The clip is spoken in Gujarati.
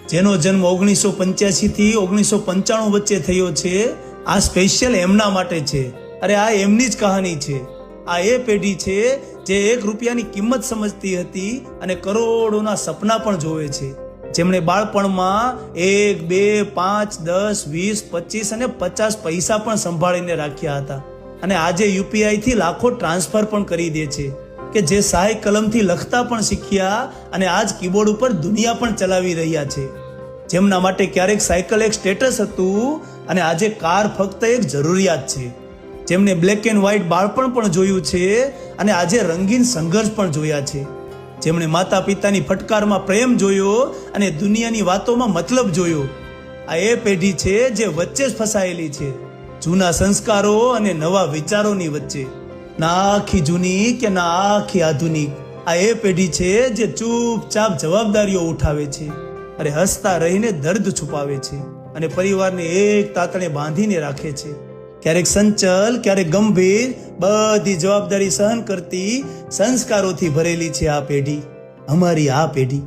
જેનો જન્મ 1985 થી 1995 વચ્ચે થયો છે. આ સ્પેશિયલ એમના માટે છે. અરે આ એમની જ કહાની છે. આ એ પેઢી છે જે 1 રૂપિયાની કિંમત સમજતી હતી અને કરોડોના સપના પણ જોવે છે. જેમણે બાળપણમાં 1, 2, 5, 10, 20, 25 અને 50 પૈસા પણ સંભાળીને રાખ્યા હતા અને આજે યુપીઆઈ થી લાખો ટ્રાન્સફર પણ કરી દે છે. કે જે શાહી કલમથી લખતા પણ શીખ્યા અને આજ કીબોર્ડ ઉપર દુનિયા પણ ચલાવી રહ્યા છે. જેમના માટે ક્યારેક સાયકલ એક સ્ટેટસ હતું અને આજે કાર ફક્ત એક જરૂરિયાત છે. જેમને બ્લેક એન્ડ વ્હાઇટ બાળપણ પણ જોયું છે અને આજે રંગીન સંઘર્ષ પણ જોયા છે. જેમણે માતા પિતાની ફટકારમાં પ્રેમ જોયો અને દુનિયાની વાતોમાં મતલબ જોયો. આ એ પેઢી છે જે વચ્ચે જ ફસાયેલી છે, જૂના સંસ્કારો અને નવા વિચારોની વચ્ચે. ના આખી જૂની કે ના આખી આધુનિક. આ એ પેઢી છે જે ચૂપચાપ જવાબદારીઓ ઉઠાવે છે અને હસતા રહીને દર્દ છુપાવે છે અને પરિવારને એક તાતણે બાંધીને રાખે છે. ક્યારેક સંચલ, ક્યારેક ગંભીર, બધી જવાબદારી સહન કરતી, સંસ્કારોથી ભરેલી છે આ પેઢી, અમારી આ પેઢી.